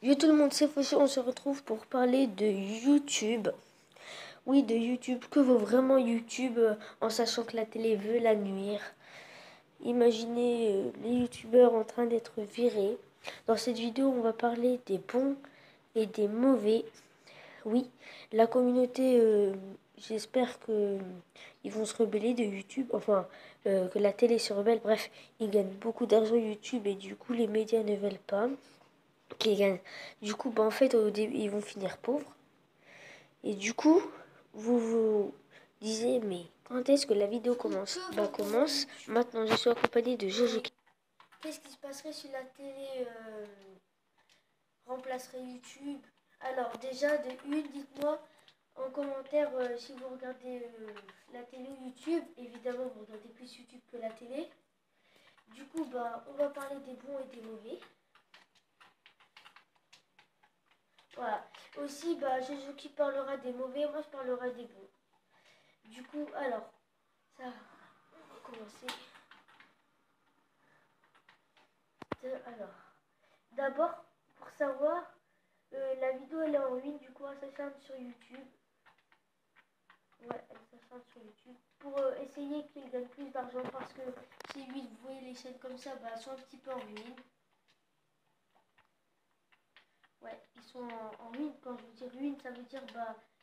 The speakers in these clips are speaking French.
Yo tout le monde, c'est Fauché, on se retrouve pour parler de YouTube. Oui, de YouTube. Que vaut vraiment YouTube en sachant que la télé veut la nuire? Imaginez les YouTubeurs en train d'être virés. Dans cette vidéo, on va parler des bons et des mauvais. Oui, la communauté, j'espère que ils vont se rebeller de YouTube. Enfin, que la télé se rebelle. Bref, ils gagnent beaucoup d'argent YouTube et du coup, les médias ne veulent pas qui gagnent. Du coup, en fait, au début, ils vont finir pauvres. Et du coup, vous vous disiez, mais quand est-ce que la vidéo commence? Commence maintenant. Je suis accompagnée de Jojo. Qu'est-ce qui se passerait si la télé remplacerait YouTube? Alors, déjà, de une, dites-moi en commentaire si vous regardez la télé ou YouTube. Évidemment, vous regardez plus YouTube que la télé. Du coup, on va parler des bons et des mauvais. Voilà. Aussi, Jojo qui parlera des mauvais, moi je parlerai des bons. Du coup, alors, ça, on va commencer. Alors, d'abord, pour savoir, la vidéo elle est en ligne, du coup elle s'acharne sur YouTube. Ouais, elle s'acharne sur YouTube. Pour essayer qu'il gagne plus d'argent parce que si lui, vous voyez les chaînes comme ça, elles sont un petit peu en ruine. Ouais, ils sont en ruine. Quand je veux dire ruine, ça veut dire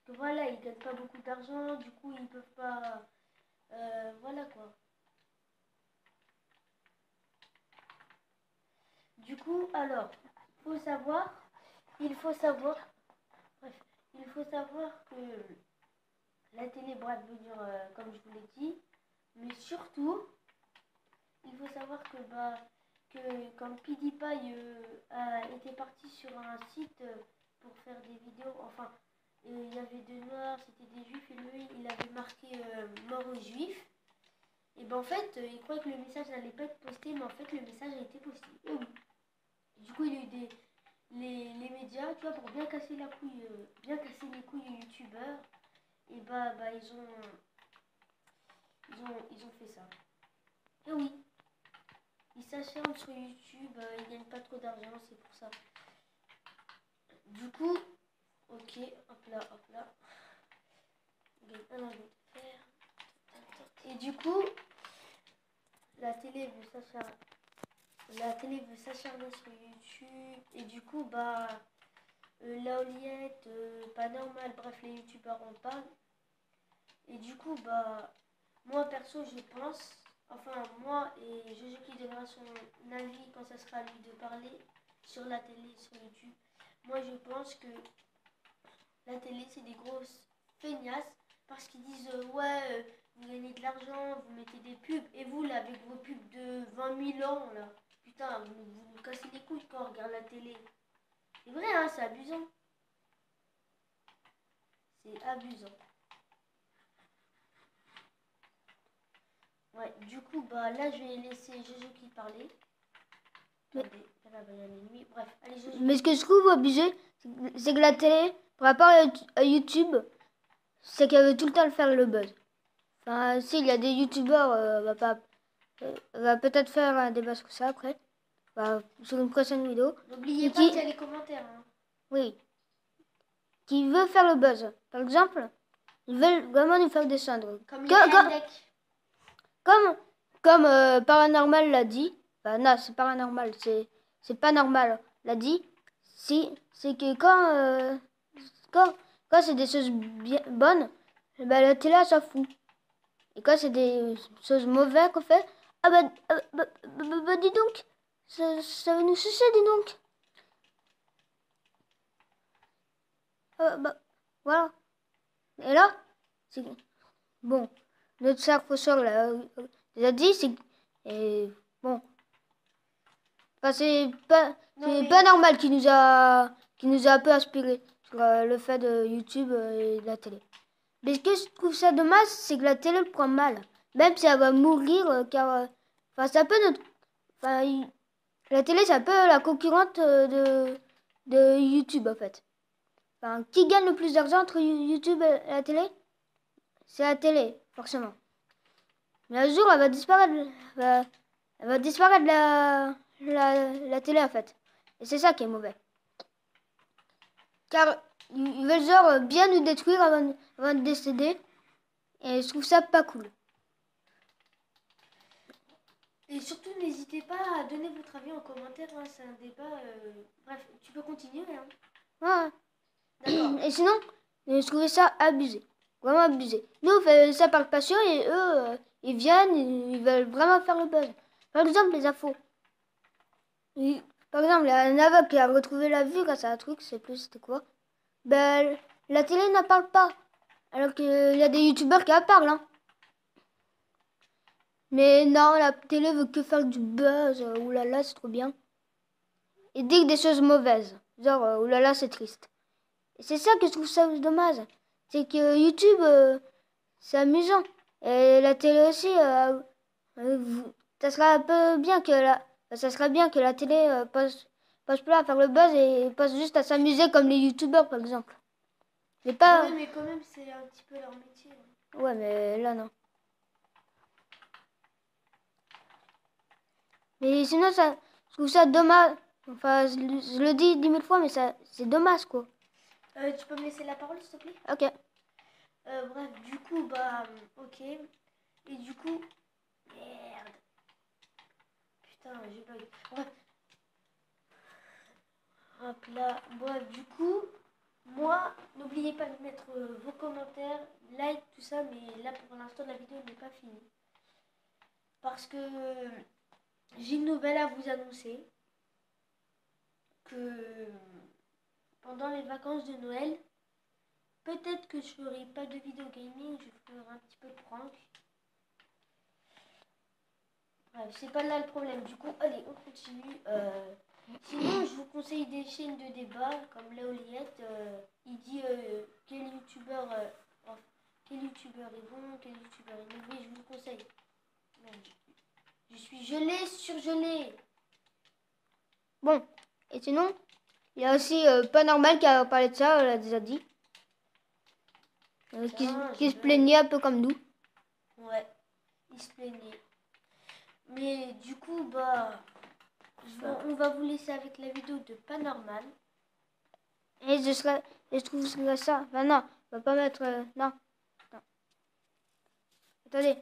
que voilà, ils gagnent pas beaucoup d'argent, du coup ils peuvent pas. Voilà quoi. Du coup, alors, faut savoir, il faut savoir, bref, il faut savoir que la télé va devenir, comme je vous l'ai dit, mais surtout, il faut savoir que quand PewDiePie était parti sur un site pour faire des vidéos, enfin, il y avait deux noirs, c'était des juifs, et lui, il avait marqué mort aux juifs. Et en fait, il croyait que le message n'allait pas être posté, mais en fait, le message a été posté. Et oui. Du coup, il y a eu les médias, tu vois, pour bien casser la couille, bien casser les couilles aux youtubeurs, et ils ont fait ça. Et oui, ils s'acharnent sur YouTube, ils gagnent pas trop d'argent, c'est pour ça. Du coup, ok, hop là. Et du coup, la télé veut s'acharner sur YouTube, et du coup, Laoliette, pas normal, bref, les youtubeurs en parlent. Et du coup, moi perso, je pense, enfin, moi et Jojo qui donnera son avis quand ça sera à lui de parler sur la télé, sur YouTube. Moi, je pense que la télé, c'est des grosses feignasses parce qu'ils disent ouais, vous gagnez de l'argent, vous mettez des pubs, et vous, là, avec vos pubs de 20 000 ans, là, putain, vous nous cassez les couilles quand on regarde la télé. C'est vrai, hein, c'est abusant. C'est abusant. Ouais, du coup, là, je vais laisser Jojo qui parlait. Attendez, bref, allez, Jojo. Mais ce que je trouve abusé, c'est que la télé, par rapport à YouTube, c'est qu'elle veut tout le temps faire le buzz. Enfin, s'il y a des youtubeurs, va peut-être faire un débat sur ça après, sur une prochaine vidéo. N'oubliez pas qu'il y a les commentaires. Hein. Oui. Qui veut faire le buzz. Par exemple, ils veulent vraiment nous faire descendre. Comme Paranormal l'a dit. Enfin, non, c'est Paranormal, c'est pas normal. L'a dit. C'est que quand c'est des choses bien bonnes, la télé elle s'en fout. Et quand c'est des choses mauvaises qu'on fait, dis donc, ça va nous sucer, dis donc. Voilà. Et là, c'est bon. Notre cher professeur l'a déjà dit, bon. Enfin, c'est pas normal qui nous a un peu inspiré sur le fait de YouTube et de la télé. Mais ce que je trouve ça dommage, c'est que la télé le prend mal. Même si elle va mourir, car c'est un peu la télé, c'est un peu la concurrente de YouTube en fait. Enfin, qui gagne le plus d'argent entre YouTube et la télé? C'est la télé, forcément. Mais un jour, elle va disparaître. Elle va disparaître la télé en fait. Et c'est ça qui est mauvais. car ils veulent genre bien nous détruire avant de décéder. Et je trouve ça pas cool. Et surtout, n'hésitez pas à donner votre avis en commentaire. Hein, c'est un débat. Bref, tu peux continuer. Hein. Ouais. D'accord. Et sinon, je trouvais ça abusé. Vraiment abusé. Nous, on fait ça par passion et eux, ils viennent, ils veulent vraiment faire le buzz. Par exemple, les infos. Par exemple, il y a un aveugle qui a retrouvé la vue grâce à un truc, je sais plus c'était quoi. Ben, la télé n'en parle pas. Alors qu'il y a des youtubeurs qui en parlent. Hein. Mais non, la télé veut que faire du buzz. Oulala, c'est trop bien. Et dit des choses mauvaises. Genre, oulala, c'est triste. Et c'est ça que je trouve ça dommage. C'est que YouTube, c'est amusant. Et la télé aussi, ça serait un peu bien que ça serait bien que la télé passe pas à faire le buzz et passe juste à s'amuser comme les youtubeurs par exemple. Mais pas. Ouais, mais quand même, c'est un petit peu leur métier. Hein. Ouais, mais là non. Mais sinon, je trouve ça dommage. Enfin, je le dis 10 000 fois, mais c'est dommage quoi. Tu peux me laisser la parole, s'il te plaît? Ok. Bref, du coup, ok. Et du coup, merde. Putain, j'ai bug. Bref. Hop là. Bref, du coup, moi, n'oubliez pas de mettre vos commentaires, like, tout ça, mais là, pour l'instant, la vidéo n'est pas finie. Parce que j'ai une nouvelle à vous annoncer. Que pendant les vacances de Noël, peut-être que je ferai pas de vidéo gaming, je ferai un petit peu de prank. Bref, c'est pas là le problème. Du coup, allez, on continue. Sinon, je vous conseille des chaînes de débat comme Laoliette. Il dit quel youtubeur est bon, quel youtubeur est mauvais. Je vous le conseille. Merde. Je suis gelé, surgelé. Bon. Et sinon, il y a aussi pas normal qui a parlé de ça, on l'a déjà dit. Qui se plaignait un peu comme nous. Ouais, il se plaignait. Mais du coup, on va vous laisser avec la vidéo de Panormal. Et je trouve ça. Enfin, non, on va pas mettre. Non. Attendez.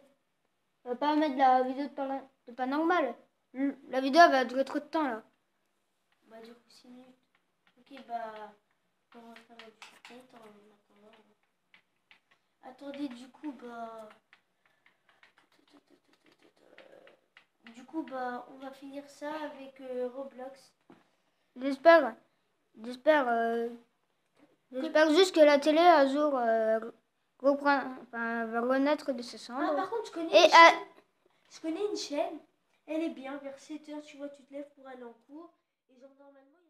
On va pas mettre la vidéo de pas normal. La vidéo va durer trop de temps là. Bah, du coup, 6 minutes. Ok, on va faire du skate en attendant. Attendez, du coup, on va finir ça avec Roblox. J'espère juste que la télé un jour va renaître de ses cendres. Ah, par contre, je connais une chaîne. Elle est bien, vers 7h, tu vois, tu te lèves pour aller en cours. Et genre, normalement,